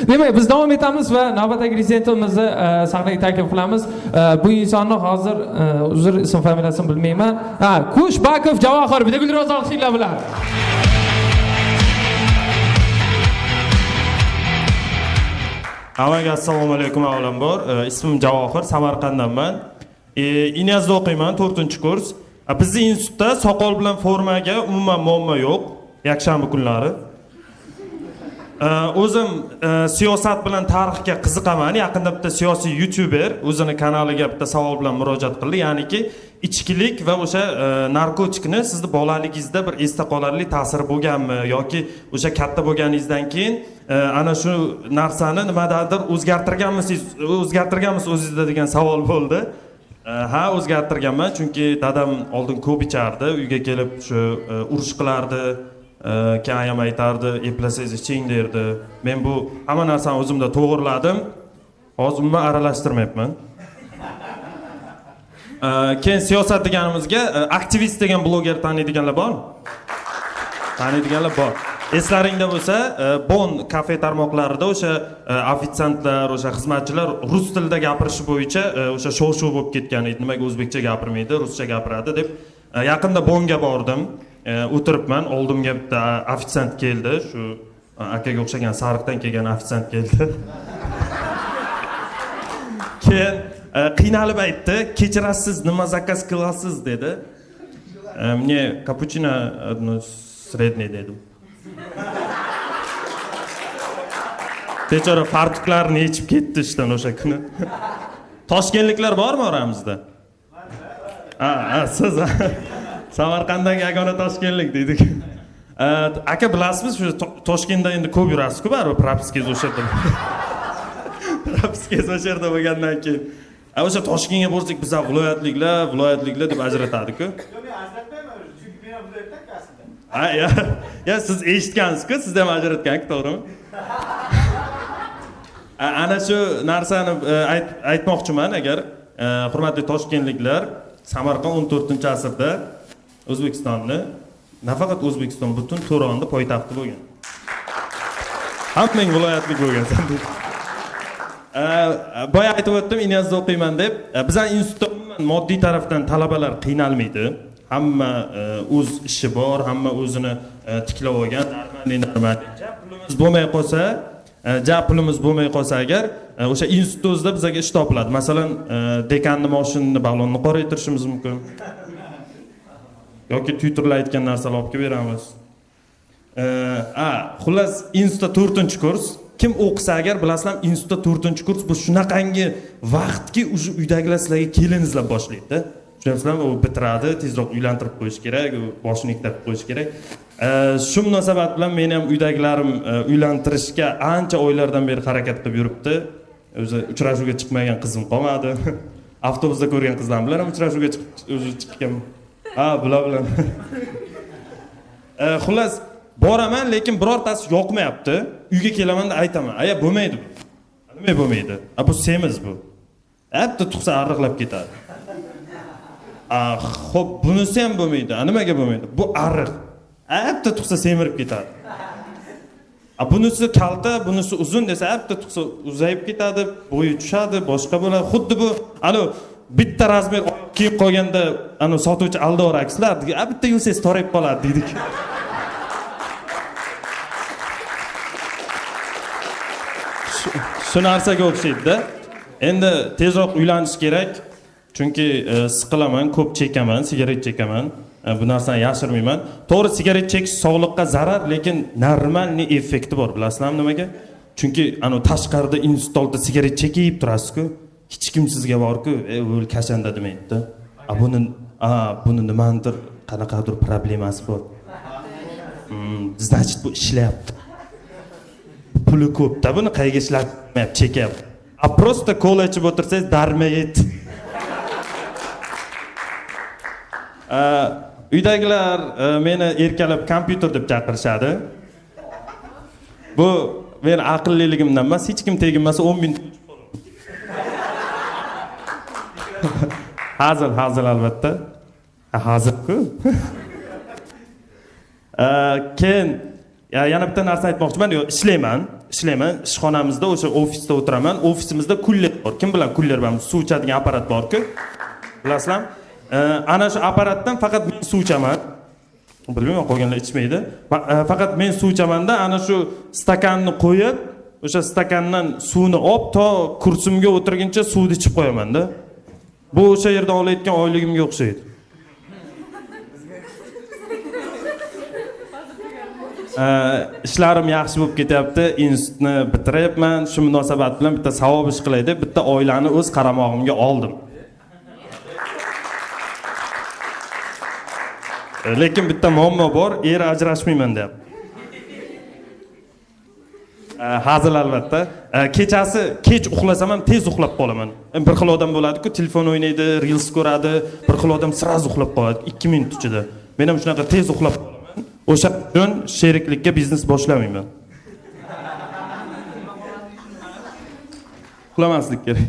Demak, biz davom etamiz va navbatdagi rezidentimizni sahnaga taklif qilamiz. Bu insonni hozir uzr ism familiyasini bilmayman. Kushbakov Javohir, bitta gulroz olqishinglar bilan. Avvaliga assalomu alaykum avvalambor. Ismim Javohir, Samarqanddanman. Inyazda o'qiyman, 4-kurs. Bizning institutda soqol bilan formaga umuman muammo yo'q. Yakshanba kunlari. O'zim siyosat bilan tarixga qiziqaman. Yaqinda bitta siyosiy YouTuber o'zining kanaliga bitta savol bilan murojaat qildi. Ya'niki ichkilik va o'sha narkotikni sizni bolaligingizda bir esda qolarli ta'siri bo'lganmi yoki o'sha katta bo'lganingizdan keyin ana shu narsani nimadadir o'zgartirganmisiz o'zingizda degan savol bo'ldi. Ha, o'zgartirganman, chunki dadam oldin ko'p ichardi, uyga kelib shu urush qilardi. Keyin ayam aytardi, eplasangiz iching derdi. Men bu hamma narsani o'zimda to'g'irladim. Hozir umuman aralashtirmayapman. Keyin siyosat deganimizga aktivist degan bloger taniydiganlar bormi? Taniydiganlar bor. Eslaringda bo'lsa, Bon kafe tarmoqlarida o'sha ofitsiantlar, o'sha xizmatchilar rus tilida gapirishi bo'yicha o'sha shov-shuv bo'lib ketgan edi. Nimaga o'zbekcha gapirmaydi, ruscha gapiradi deb yaqinda Bonga bordim. O'tiribman, oldimga bitta ofitsiant keldi, shu akaga o'xshagan sariqdan kelgan ofitsiant keldi. Keyin qiynalib aytdi, kechirasiz, nima zakaz qilasiz dedi. Мне капучино одно среднее dedim. Bechora fartuklarni yechib ketdi ishdan o'sha kuni. Toshkentliklar bormi oramizda? Siz Samarqanddagi yagona toshkentlik dedik. Aka bilasizmi, shu Toshkentda endi ko'p yurasiz-ku, baribir propiskaz o'sha yerda. Propiskaz o'sha yerda bo'lgandan keyin o'sha Toshkentga borsak, biz viloyatliklar deb ajratadi-ku. Yo'q, men ajratmayman, chunki men ham viloyatdan aslida. Ya siz eshitgansiz-ku, siz ham ajratgan-ku, to'g'rimi? Ana shu narsani aytmoqchiman, agar hurmatli toshkentliklar, Samarqand 14-asrda O'zbekistonni, nafaqat O'zbekiston, butun To'ronni poytaxti bo'lgan. Hammang viloyatlik bo'lgan. Boya aytib o'tdim, Inyazda o'qiyman deb. Bizning institutda moddiy tarafdan talabalar qiynalmaydi. Hamma o'z ishi bor, hamma o'zini tiklab olgan, normal. Pulimiz bo'lmay qolsa agar o'sha institutda bizga ish topiladi. Masalan, dekanning mashinani balonni qoraytirishimiz mumkin. Yoki tuyturlayotgan narsalar olib kelib beramiz. Xullas, institutda 4-kurs. Kim o'qisa agar bilasizlar, institutda 4-kurs bu shunaqangi vaqtki, uydagilar sizlarga kelin izlab boshlaydi. Tushunasizlarmi? U bitiradi, tezroq uylantirib qo'yish kerak, boshini iktab qo'yish kerak. Shu munosabat bilan meni ham uydagilarim uylantirishga ancha oylardan beri harakat qilib yuribdi. O'zi uchrashuvga chiqmagan qizim qolmadi. Avtobusda ko'rgan qizlarni bilan ham uchrashuvga chiqqan. Bilan. Xullas, boraman, lekin birortasi yoqmayapti. Uyga kelaman-da aytaman, "Aya, bo'lmaydi bu." Nima bo'lmaydi? Bu semiz bu. Bitta tuqsa arriqlab ketadi. Xo'p, bunisi ham bo'lmaydi. Nimaga bo'lmaydi? Bu arriq. Bitta tuqsa semirib ketadi. Bunisi kalta, bunisi uzun desa, bitta tuqsa uzayib ketadi, bo'yi tushadi, boshqa bo'ladi. Xuddi bu, bitta razmer kiyib qolganda, sotuvchi aldor akslar, bitta yuvsangiz torayib qoladi dedik. Shu narsaga o'xshaydi-da. Endi tezroq uylanish kerak. Chunki siqilaman, ko'p chekaman, sigaret chekaman. Bu narsani yashirmayman. To'g'ri, sigaret chekish sog'liqqa zarar, lekin normalniy effekti bor, bilasizlarmi nimaga? Chunki tashqarida institutda sigaret chekib turasiz-ku, hech kim sizga bor-ku, o'l kashanda demaydi-da. Buni nimadir, qanaqadir problemasi bor. Значит, bu ishlayapti. Puli ko'p-da, buni qayerga ishlatmayapti, chekyapti. Просто kola ichib o'tirsangiz darmayet. Uydagilar meni erkalab kompyuter deb chaqirishadi. Bu meni aqlliligimdan emas, hech kim teginmasa 10 ming. Hazil albatta. Hazil-ku. Keyin yana bitta narsa aytmoqchiman. Ishlayman. ishlayman. Ishxonamizda o'sha ofisda o'tiraman. Ofisimizda kuller bor. Kim bilan kuller bor? Suv ichadigan apparat bor-ku. Bilasizlarmi? Ana shu apparatdan faqat men suv ichaman. Bilmayman, qolganlar ichmaydi. Faqat men suv ichamanda ana shu stakanni qo'yib, o'sha stakandan suvni olib to kursimga o'tirguncha suvni ichib qo'yaman-da. Bu o'sha yerdan olayotgan oyligimga o'xshaydi. Ishlarim yaxshi bo'lib ketyapti. Institutni bitiryapman. Shu munosabat bilan bitta savob ish qilay deb bitta oilani o'z qaramog'imga oldim. Lekin bitta muammo bor, ajrashmayman deyapti. Hazil albatta. Kechasi kech uxlasam ham tez uxlab qolaman. Bir xil odam bo'ladi-ku, telefon o'ynaydi, reels ko'radi, bir xil odam sraz uxlab qoladi 2 minut ichida. Men ham shunaqa tez uxlab qolaman. O'sha uchun sheriklikka biznes boshlamayman. Uxlamaslik kerak.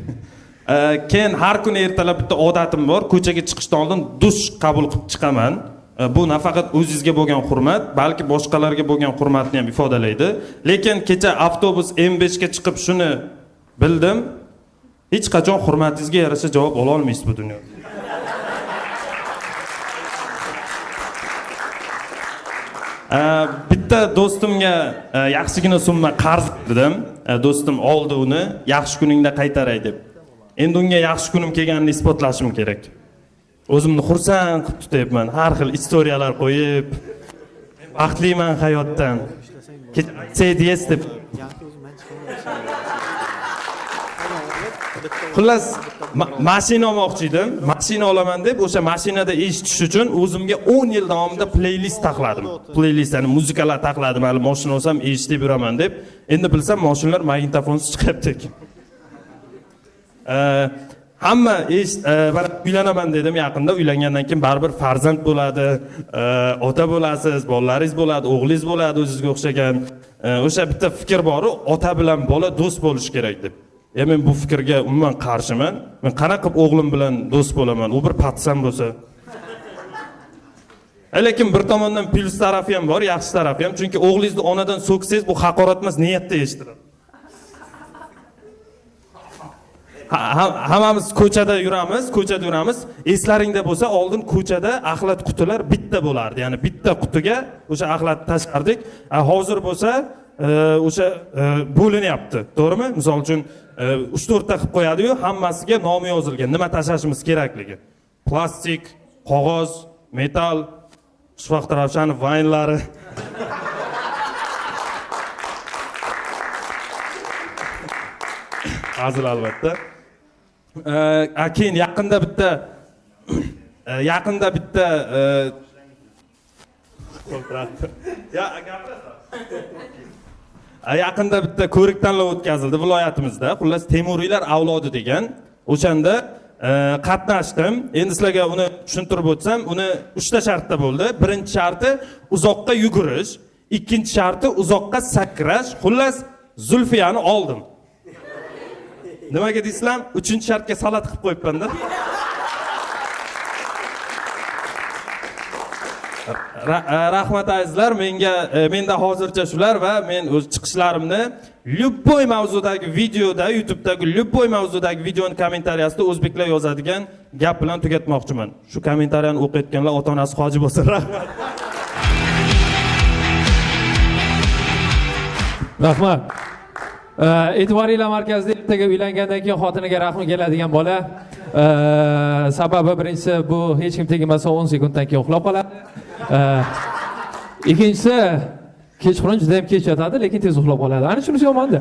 Keyin har kuni ertalab bitta odatim bor, ko'chaga chiqishdan oldin dush qabul qilib chiqaman. Bu nafaqat o'zingizga bo'lgan hurmat, balki boshqalarga bo'lgan hurmatni ham ifodalaydi. Lekin kecha avtobus M5 ga chiqib shuni bildim. Hech qachon hurmatingizga yarasha javob ola olmaysiz bu dunyoda. Bitta do'stimga yaxshigina summa qarz berdim. Do'stim oldi uni, yaxshi kuningda qaytaray deb. Endi unga yaxshi kunim kelganini isbotlashim kerak. O'zimni xursand qilib tutayapman. Har xil istoriyalar qo'yib, baxtliman hayotdan. Aytsaydi deb. Xullas, mashina olmoqchi edim. Mashina olaman deb o'sha mashinada eshitish uchun o'zimga 10 yil davomida playlist taxladim. Playlistlarni muzikalar taxladim. Hali mashina olsam eshitib yuraman deb. Endi bilsam mashinalar magnitofonsiz chiqyapti. Hamma uylanaman dedim yaqinda. Uylangandan keyin baribir farzand bo'ladi, ota bo'lasiz, bolalaringiz bo'ladi, o'g'lingiz bo'ladi o'zingizga o'xshagan. O'sha bitta fikr bor, ota bilan bola do'st bo'lish kerak deb. Men bu fikrga umuman qarshiman. Men qanaqa qilib o'g'lim bilan do'st bo'laman? U bir patsam bo'lsa. Lekin bir tomondan plyus tarafi ham bor, yaxshi tarafi ham. Chunki o'g'lingizni onadan so'ksangiz bu haqorat emas, niyatda eshittiradi. Hammamiz ko'chada yuramiz. Eslaringda bo'lsa, oldin ko'chada axlat qutilar bitta bo'lardi. Ya'ni bitta qutiga o'sha axlatni tashlardik. Hozir bo'lsa, o'sha bo'linyapti. To'g'rimi? Misol uchun 3-4 ta qilib qo'yadi-yu, hammasiga nomi yozilgan. Nima tashlashimiz kerakligi. Plastik, qog'oz, metal, Shuhrat Ravshanov vaynlari. Hazil albatta. Keyin yaqinda bitta yaqinda bitta ko'rik tanlov o'tkazildi viloyatimizda. Xullas Temuriylar avlodi degan. O'shanda qatnashdim. Endi sizlarga uni tushuntirib o'tsam, uni 3 ta shartda bo'ldi. Birinchi sharti uzoqqa yugurish, ikkinchi sharti uzoqqa sakrash. Xullas Zulfiyani oldim. Nimaga deysizlar? 3-shartga salat qilib qo'yibman-da. Rahmat azizlar, menda hozircha shular va men o'z chiqishlarimni любой mavzudagi videoda, YouTube'dagi любой mavzudagi videoning kommentariyasida o'zbeklar yozadigan gap bilan tugatmoqchiman. Shu kommentariyani o'qiyotganlar ota-onasi hoji bo'lsa, rahmat. Rahmat. E'tiboringlar markazida ertaga uylangandan keyin xotiniga rahmi keladigan bola. Sababi birinchisi bu hech kim tegmasa 10 sekunddan keyin uxlab qoladi. Ikkinchisi kechqurun juda ham kech yotadi, lekin tez uxlab qoladi. Ana shunisi yomonda.